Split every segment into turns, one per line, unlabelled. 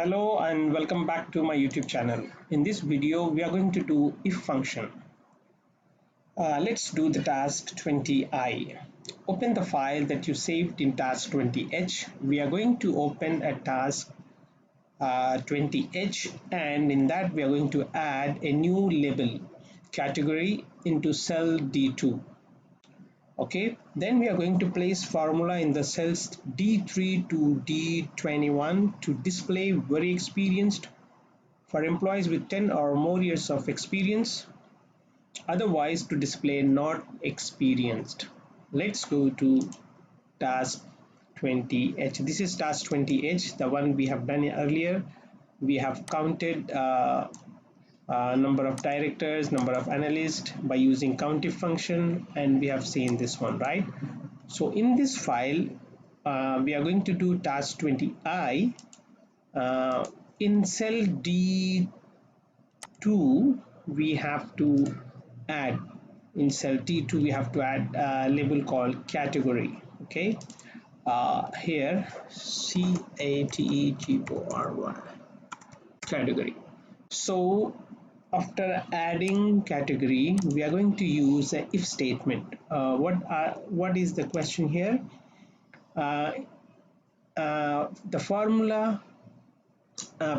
Hello and welcome back to my YouTube channel. In this video we are going to do if function. Let's do the task 20i. Open the file that you saved in task 20h. We are going to open a task 20h, and in that we are going to add a new label category into cell D2. Okay, then we are going to place formula in the cells D3 to D21 to display very experienced for employees with 10 or more years of experience, otherwise to display not experienced. Let's go to task 20h. This is task 20h, the one we have done earlier. We have counted number of directors, number of analysts by using countif function, and we have seen this one, right? So in this file we are going to do task 20i. In cell D2 we have to add, in cell T2 we have to add a label called category. Okay, here category, category. So after adding category we are going to use an if statement. What is the question here? The formula,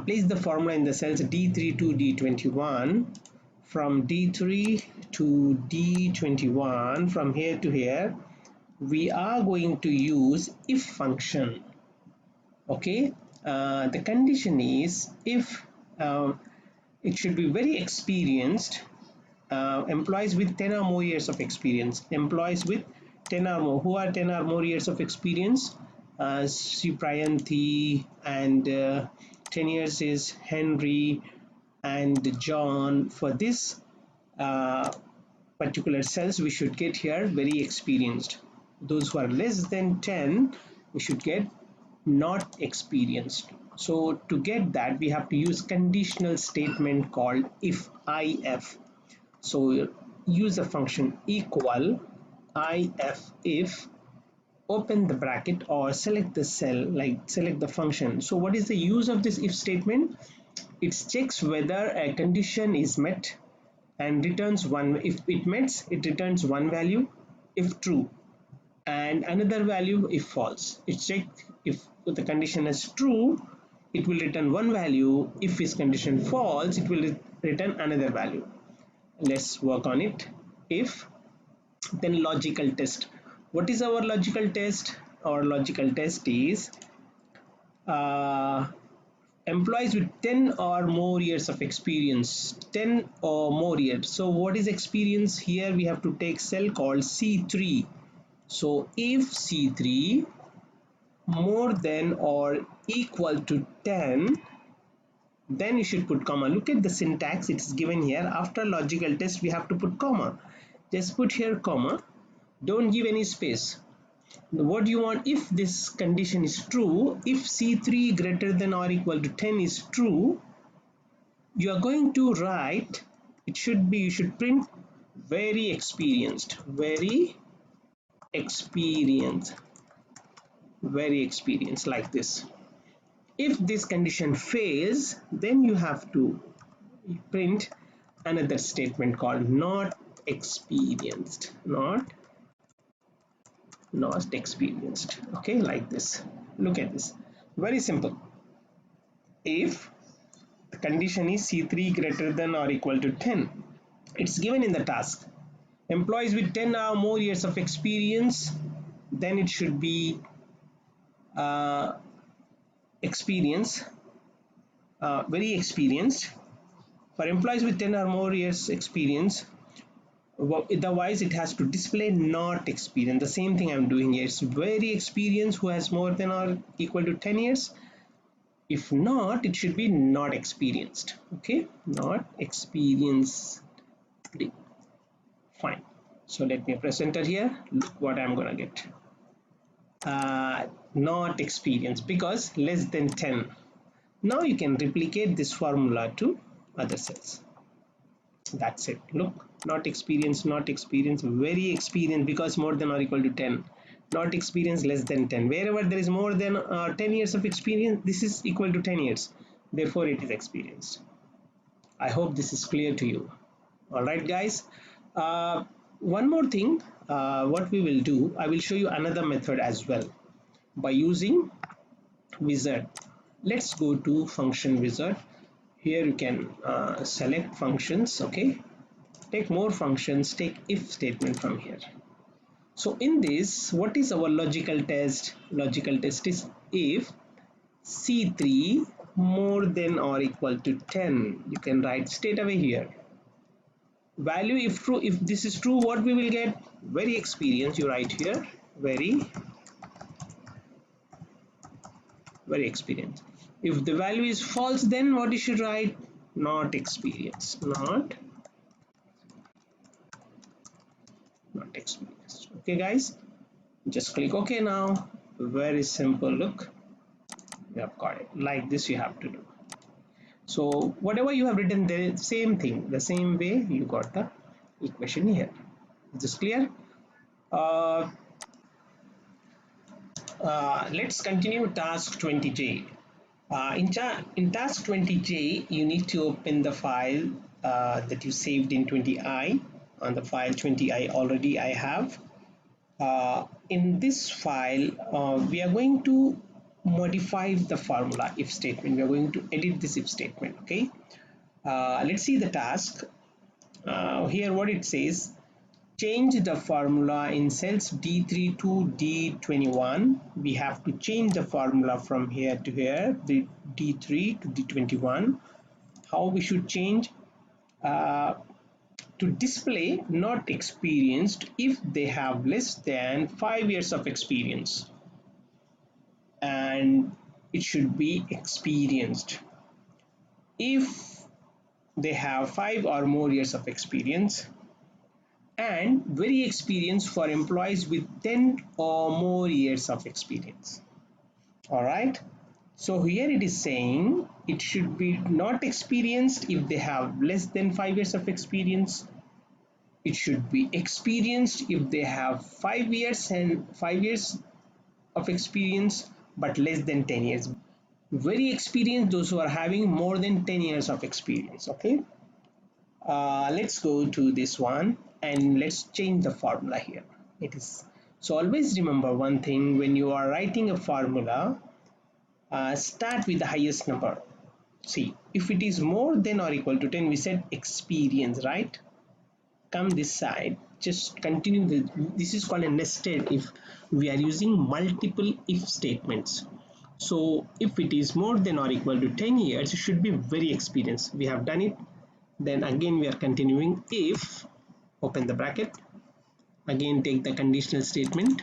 place the formula in the cells D3 to D21. From D3 to D21, from here to here, we are going to use if function. Okay, the condition is if it should be very experienced, employees with 10 or more years of experience. Employees with 10 or more. Who are 10 or more years of experience? Priyanthi, and 10 years is Henry and John. For this particular cells we should get here very experienced. Those who are less than 10 we should get not experienced. So to get that we have to use conditional statement called if. So use a function equal if, open the bracket or select the cell, like select the function. So what is the use of this if statement? It checks whether a condition is met and returns one. If it meets, it returns one value if true, and another value if false. It checks if the condition is true, it will return one value. If its condition false, it will return another value. Let's work on it. If, then logical test. What is our logical test? Our logical test is employees with 10 or more years of experience. 10 or more years. So what is experience? Here we have to take cell called C3. So if C3 more than or equal to 10, then you should put comma. Look at the syntax, it's given here. After logical test we have to put comma. Just put here comma, don't give any space. What do you want? If this condition is true, if C3 greater than or equal to 10 is true, you are going to write, it should be, you should print very experienced, very experienced, very experienced, like this. If this condition fails, then you have to print another statement called not experienced, not experienced. Okay, like this. Look at this, very simple. If the condition is C3 greater than or equal to 10, it's given in the task. Employees with 10 or more years of experience, then it should be experience, very experienced. For employees with 10 or more years experience, otherwise it has to display not experienced. The same thing I'm doing here. It's very experienced who has more than or equal to 10 years. If not, it should be not experienced. Okay, not experienced. Fine. So let me press enter here. Look what I'm gonna get. Not experienced, because less than 10. Now you can replicate this formula to other cells. That's it. Look, not experienced, not experienced, very experienced because more than or equal to 10. Not experienced, less than 10. Wherever there is more than 10 years of experience, this is equal to 10 years. therefore it is experienced. I hope this is clear to you. All right, guys. One more thing, what we will do, I will show you another method as well by using wizard. Let's go to function wizard. Here you can select functions. Okay, take more functions, take if statement from here. So in this, what is our logical test? Logical test is if C3 more than or equal to 10. You can write straight away here. Value if true, if this is true, what we will get? Very experienced. You write here very experienced. If the value is false, then what you should write? Not experienced. Not experienced. Okay, guys, just click OK now. Very simple. Look, you have got it. Like this you have to do. So whatever you have written, the same thing, the same way you got the equation here. Is this clear? Let's continue task 20J. In task 20J, you need to open the file that you saved in 20I. On the file 20I already I have. In this file, we are going to modify the formula if statement. We are going to edit this if statement. Okay. Let's see the task. Here what it says: change the formula in cells D3 to D21. We have to change the formula from here to here, the D3 to D21. How we should change? To display not experienced if they have less than 5 years of experience, and it should be experienced if they have 5 or more years of experience, and very experienced for employees with 10 or more years of experience. All right, so here it is saying it should be not experienced if they have less than 5 years of experience. It should be experienced if they have 5 years and 5 years of experience but less than 10 years. Very experienced, those who are having more than 10 years of experience. Okay, let's go to this one and let's change the formula here. It is so, always remember one thing: when you are writing a formula, start with the highest number. See, if it is more than or equal to 10, we said experience, right? Come this side, just continue this is called a nested if. We are using multiple if statements. So if it is more than or equal to 10 years, it should be very experienced. We have done it. Then again we are continuing. If, open the bracket, again take the conditional statement,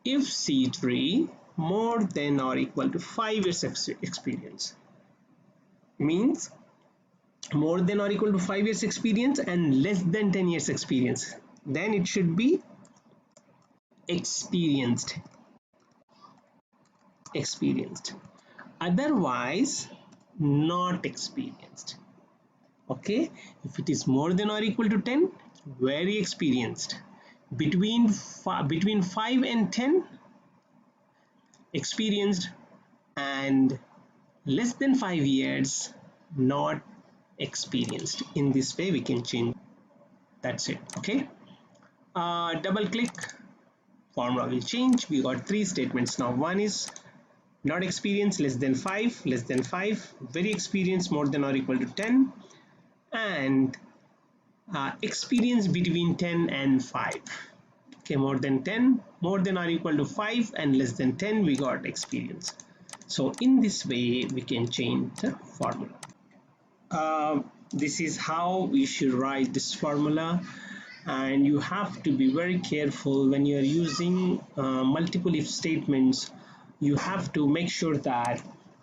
if C3 more than or equal to 5 years experience, means more than or equal to 5 years experience and less than 10 years experience, then it should be experienced. Otherwise not experienced. Okay, if it is more than or equal to 10, very experienced. Between 5 and 10, experienced, and less than 5 years, not experienced. In this way we can change. That's it. Okay, double click, formula will change. We got 3 statements now. One is not experienced, less than 5, very experienced, more than or equal to 10, and experience between 10 and 5. Okay, more than 10, more than or equal to 5, and less than 10, we got experience. So in this way we can change the formula. This is how we should write this formula, and you have to be very careful when you are using multiple if statements. You have to make sure that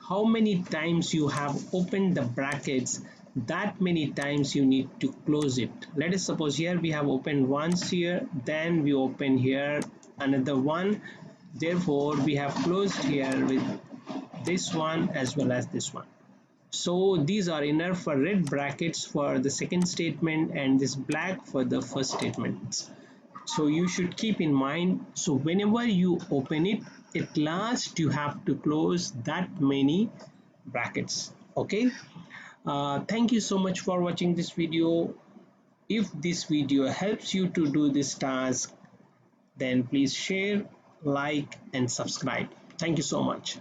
how many times you have opened the brackets, that many times you need to close it. Let us suppose here we have opened once here, then we open here another one, therefore we have closed here with this one as well as this one. So these are enough for red brackets for the second statement and this black for the first statement. So you should keep in mind, so whenever you open it, at last you have to close that many brackets. Okay. Thank you so much for watching this video. If this video helps you to do this task, then please share, like, and subscribe. Thank you so much.